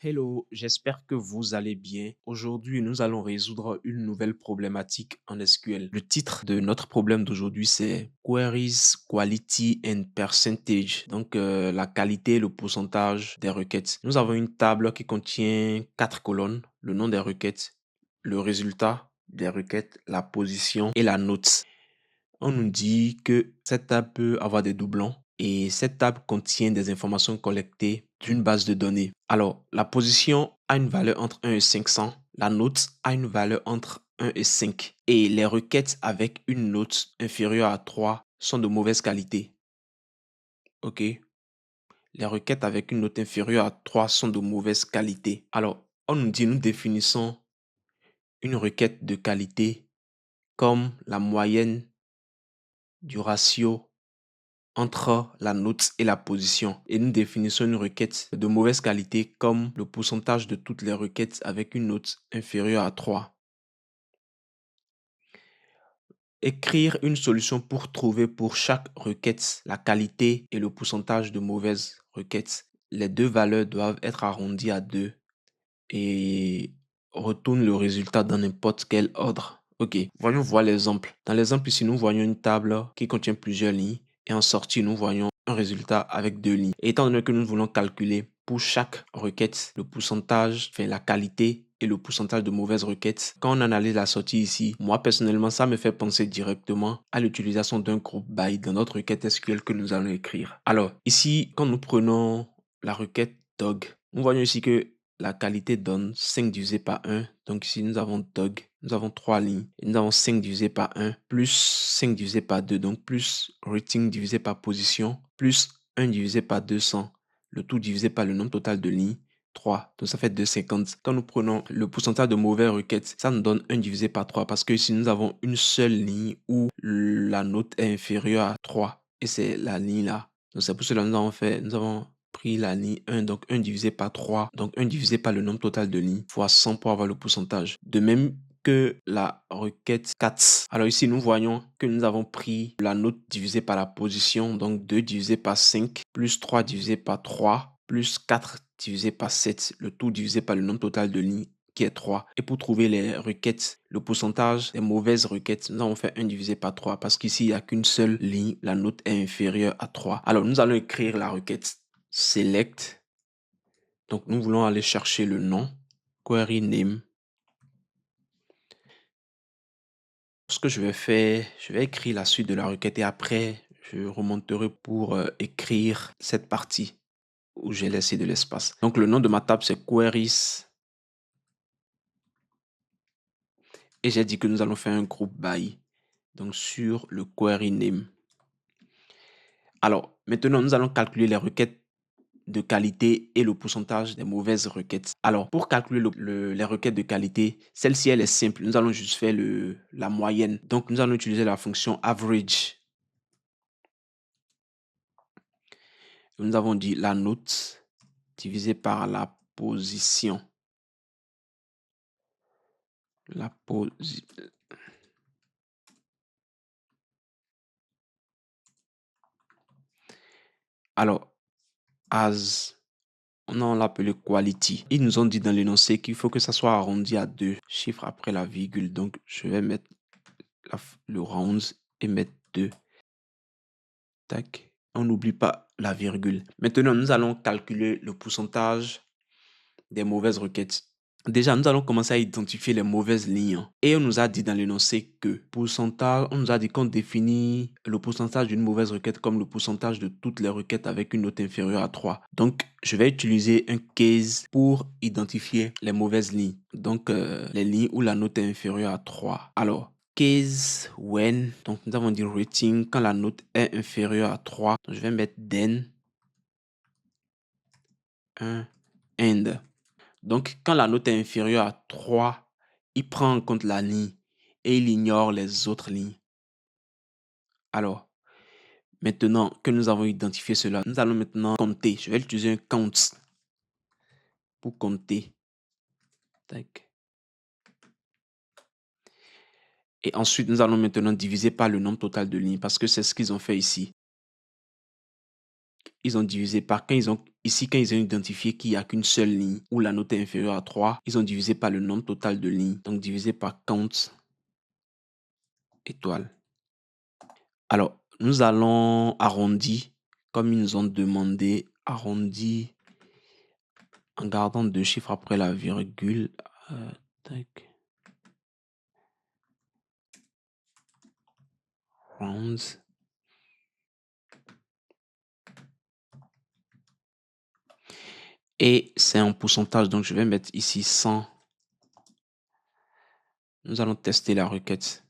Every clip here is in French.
Hello, j'espère que vous allez bien. Aujourd'hui, nous allons résoudre une nouvelle problématique en SQL. Le titre de notre problème d'aujourd'hui, c'est Queries Quality and Percentage. Donc, la qualité et le pourcentage des requêtes. Nous avons une table qui contient quatre colonnes, le nom des requêtes, le résultat des requêtes, la position et la note. On nous dit que cette table peut avoir des doublons et cette table contient des informations collectées d'une base de données. Alors, la position a une valeur entre 1 et 500, la note a une valeur entre 1 et 5 et les requêtes avec une note inférieure à 3 sont de mauvaise qualité. OK? Les requêtes avec une note inférieure à 3 sont de mauvaise qualité. Alors, on nous dit, nous définissons une requête de qualité comme la moyenne du ratio entre la note et la position. Et nous définissons une requête de mauvaise qualité comme le pourcentage de toutes les requêtes avec une note inférieure à 3. Écrire une solution pour trouver pour chaque requête la qualité et le pourcentage de mauvaises requêtes. Les deux valeurs doivent être arrondies à 2 et retourne le résultat dans n'importe quel ordre. Ok, voyons voir l'exemple. Dans l'exemple ici, nous voyons une table qui contient plusieurs lignes et en sortie, nous voyons un résultat avec deux lignes. Et étant donné que nous voulons calculer pour chaque requête le pourcentage, enfin la qualité et le pourcentage de mauvaises requêtes, quand on analyse la sortie ici, moi personnellement, ça me fait penser directement à l'utilisation d'un groupe by dans notre requête SQL que nous allons écrire. Alors, ici, quand nous prenons la requête dog, nous voyons ici que la qualité donne 5 divisé par 1. Donc ici, nous avons dog, nous avons 3 lignes. Et nous avons 5 divisé par 1, plus 5 divisé par 2, donc plus rating divisé par position, plus 1 divisé par 200, le tout divisé par le nombre total de lignes, 3. Donc ça fait 250. Quand nous prenons le pourcentage de mauvaises requêtes, ça nous donne 1 divisé par 3 parce que ici, nous avons une seule ligne où la note est inférieure à 3. Et c'est la ligne là. Donc c'est pour cela que nous avons pris la ligne 1, donc 1 divisé par 3, donc 1 divisé par le nombre total de lignes, fois 100 pour avoir le pourcentage. De même que la requête 4. Alors ici, nous voyons que nous avons pris la note divisée par la position, donc 2 divisé par 5, plus 3 divisé par 3, plus 4 divisé par 7, le tout divisé par le nombre total de lignes qui est 3. Et pour trouver les requêtes, le pourcentage des mauvaises requêtes, nous avons fait 1 divisé par 3 parce qu'ici, il n'y a qu'une seule ligne, la note est inférieure à 3. Alors, nous allons écrire la requête select. Donc, nous voulons aller chercher le nom, query name. Ce que je vais faire, je vais écrire la suite de la requête et après, je remonterai pour écrire cette partie où j'ai laissé de l'espace. Donc, le nom de ma table, c'est queries. Et j'ai dit que nous allons faire un groupe by. Donc, sur le query name. Alors, maintenant, nous allons calculer les requêtes de qualité et le pourcentage des mauvaises requêtes. Alors, pour calculer les requêtes de qualité, celle-ci, elle est simple. Nous allons juste faire la moyenne. Donc, nous allons utiliser la fonction average. Nous avons dit la note divisée par la position. La position. Alors, as, on l'a appelé quality. Ils nous ont dit dans l'énoncé qu'il faut que ça soit arrondi à 2 chiffres après la virgule. Donc, je vais mettre le round et mettre 2. Tac. On n'oublie pas la virgule. Maintenant, nous allons calculer le pourcentage des mauvaises requêtes. Déjà, nous allons commencer à identifier les mauvaises lignes. Et on nous a dit dans l'énoncé que pourcentage, on nous a dit qu'on définit le pourcentage d'une mauvaise requête comme le pourcentage de toutes les requêtes avec une note inférieure à 3. Donc, je vais utiliser un case pour identifier les mauvaises lignes. Donc, les lignes où la note est inférieure à 3. Alors, case when, donc nous avons dit rating quand la note est inférieure à 3. Donc, je vais mettre then, un, and. Donc, quand la note est inférieure à 3, il prend en compte la ligne et il ignore les autres lignes. Alors, maintenant que nous avons identifié cela, nous allons maintenant compter. Je vais utiliser un count pour compter. Tac. Et ensuite, nous allons maintenant diviser par le nombre total de lignes parce que c'est ce qu'ils ont fait ici. ils ont divisé par, quand ils ont identifié qu'il n'y a qu'une seule ligne où la note est inférieure à 3, ils ont divisé par le nombre total de lignes. Donc, divisé par count étoile. Alors, nous allons arrondir, comme ils nous ont demandé, arrondir en gardant deux chiffres après la virgule. Tac. Rounds. Et c'est un pourcentage, donc je vais mettre ici 100. Nous allons tester la requête.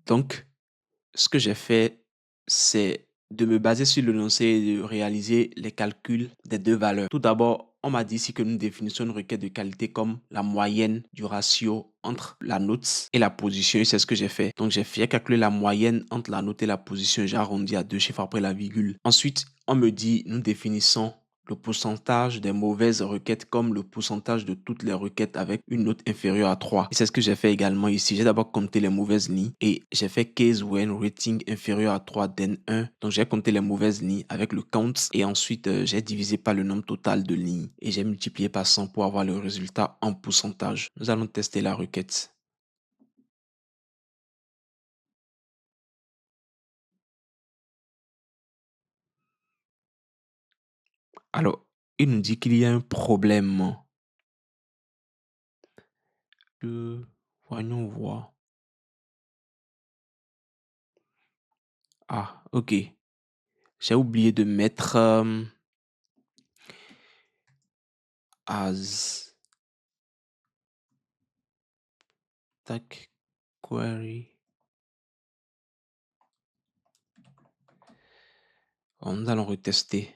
Donc, ce que j'ai fait, c'est de me baser sur l'énoncé et de réaliser les calculs des deux valeurs. Tout d'abord, on m'a dit ici que nous définissons une requête de qualité comme la moyenne du ratio entre la note et la position, et c'est ce que j'ai fait. Donc, j'ai fait calculer la moyenne entre la note et la position, j'ai arrondi à deux chiffres après la virgule. Ensuite, on me dit, nous définissons le pourcentage des mauvaises requêtes comme le pourcentage de toutes les requêtes avec une note inférieure à 3. Et c'est ce que j'ai fait également ici. J'ai d'abord compté les mauvaises lignes et j'ai fait case when rating inférieur à 3 then 1. Donc j'ai compté les mauvaises lignes avec le count et ensuite j'ai divisé par le nombre total de lignes et j'ai multiplié par 100 pour avoir le résultat en pourcentage. Nous allons tester la requête. Alors, il nous dit qu'il y a un problème. Voyons voir. Ah, ok. J'ai oublié de mettre as tac query. Nous allons retester.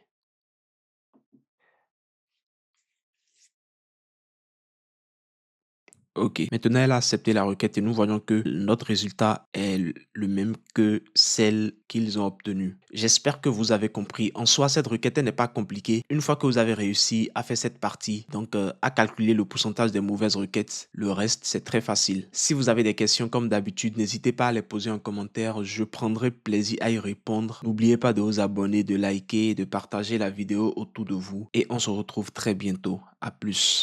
Ok, maintenant elle a accepté la requête et nous voyons que notre résultat est le même que celle qu'ils ont obtenue. J'espère que vous avez compris. En soi, cette requête n'est pas compliquée. Une fois que vous avez réussi à faire cette partie, donc à calculer le pourcentage des mauvaises requêtes, le reste c'est très facile. Si vous avez des questions comme d'habitude, n'hésitez pas à les poser en commentaire. Je prendrai plaisir à y répondre. N'oubliez pas de vous abonner, de liker et de partager la vidéo autour de vous. Et on se retrouve très bientôt. À plus.